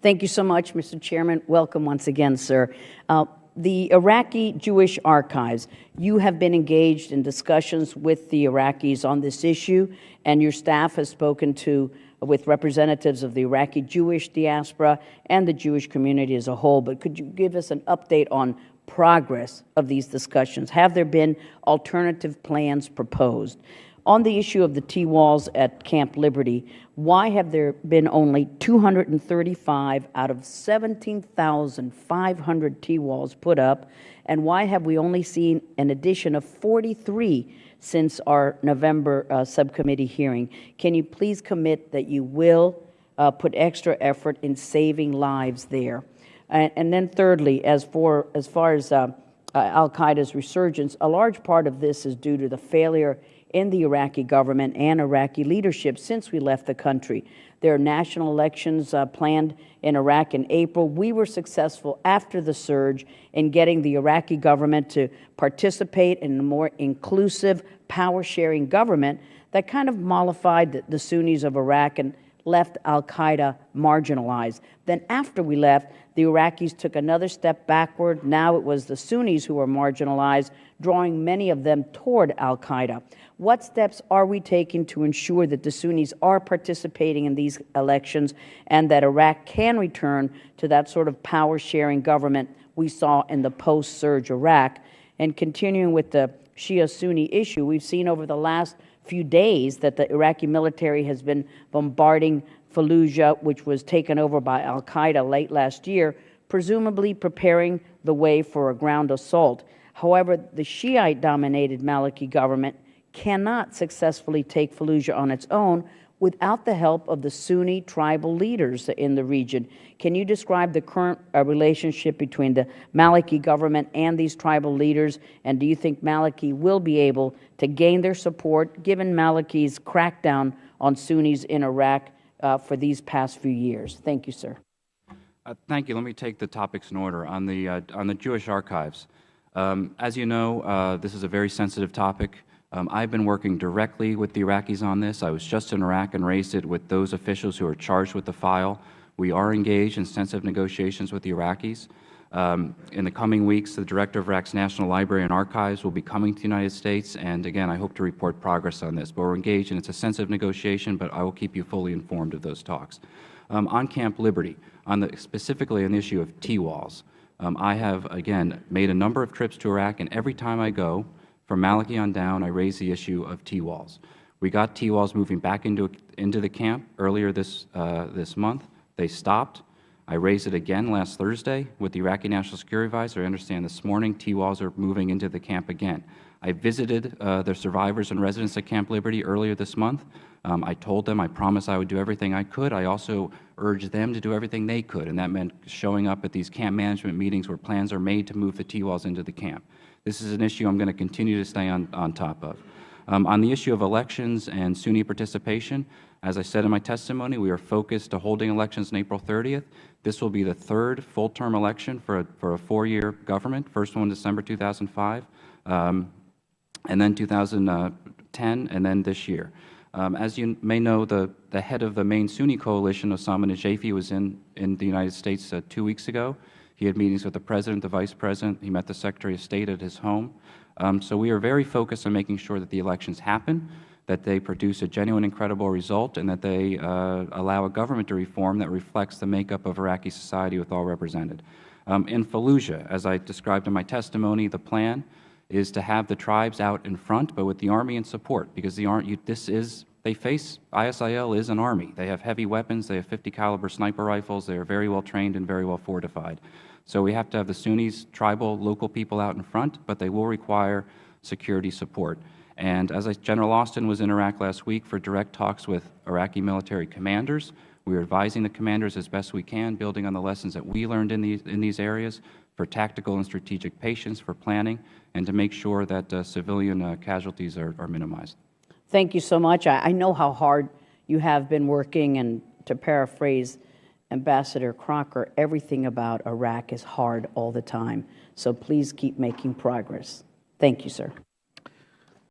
Thank you so much, Mr. Chairman. Welcome once again, sir. The Iraqi Jewish Archives, you have been engaged in discussions with the Iraqis on this issue, and your staff has spoken with representatives of the Iraqi Jewish diaspora and the Jewish community as a whole. But could you give us an update on progress of these discussions? Have there been alternative plans proposed? On the issue of the T-walls at Camp Liberty, why have there been only 235 out of 17,500 T-walls put up, and why have we only seen an addition of 43 since our November subcommittee hearing? Can you please commit that you will put extra effort in saving lives there? And then thirdly, as far as al-Qaeda's resurgence, a large part of this is due to the failure in the Iraqi government and Iraqi leadership since we left the country. There are national elections planned in Iraq in April. We were successful after the surge in getting the Iraqi government to participate in a more inclusive, power-sharing government that kind of mollified the Sunnis of Iraq and left al-Qaeda marginalized. Then after we left, the Iraqis took another step backward. Now it was the Sunnis who were marginalized, drawing many of them toward al-Qaeda. What steps are we taking to ensure that the Sunnis are participating in these elections and that Iraq can return to that sort of power-sharing government we saw in the post-surge Iraq? And continuing with the Shia-Sunni issue, we've seen over the last few days that the Iraqi military has been bombarding Fallujah, which was taken over by al-Qaeda late last year, presumably preparing the way for a ground assault. However, the Shiite-dominated Maliki government cannot successfully take Fallujah on its own without the help of the Sunni tribal leaders in the region. Can you describe the current relationship between the Maliki government and these tribal leaders, and do you think Maliki will be able to gain their support given Maliki's crackdown on Sunnis in Iraq for these past few years? Thank you, sir. Thank you. Let me take the topics in order. On the Jewish archives, as you know, this is a very sensitive topic. I've been working directly with the Iraqis on this. I was just in Iraq and raised it with those officials who are charged with the file. We are engaged in sensitive negotiations with the Iraqis. In the coming weeks, the Director of Iraq's National Library and Archives will be coming to the United States, and again, I hope to report progress on this. But we're engaged, and it's a sensitive negotiation, but I will keep you fully informed of those talks. On Camp Liberty, specifically on the issue of T-walls, I have, again, made a number of trips to Iraq, and every time I go, from Maliki on down, I raise the issue of T-walls. We got T-walls moving back into the camp earlier this month. They stopped. I raised it again last Thursday with the Iraqi National Security Advisor. I understand this morning T-walls are moving into the camp again. I visited the survivors and residents at Camp Liberty earlier this month. I told them I promised I would do everything I could. I also urged them to do everything they could, and that meant showing up at these camp management meetings where plans are made to move the T-walls into the camp. This is an issue I'm going to continue to stay on top of. On the issue of elections and Sunni participation, as I said in my testimony, we are focused to holding elections on April 30th. This will be the third full-term election for a four-year government, first one December 2005, and then 2010, and then this year. As you may know, the head of the main Sunni coalition, Osama Najafi, was in the United States 2 weeks ago. He had meetings with the President, the Vice President. He met the Secretary of State at his home. So we are very focused on making sure that the elections happen, that they produce a genuine and credible result, and that they allow a government to reform that reflects the makeup of Iraqi society with all represented. In Fallujah, as I described in my testimony, the plan is to have the tribes out in front, but with the Army in support, because ISIL is an army. They have heavy weapons. They have 50 caliber sniper rifles. They are very well trained and very well fortified. So we have to have the Sunnis, tribal, local people out in front, but they will require security support. And as General Austin was in Iraq last week for direct talks with Iraqi military commanders, we are advising the commanders as best we can, building on the lessons that we learned in these areas for tactical and strategic patience, for planning, and to make sure that civilian casualties are minimized. Thank you so much. I know how hard you have been working, and to paraphrase Ambassador Crocker, everything about Iraq is hard all the time. So please keep making progress. Thank you, sir.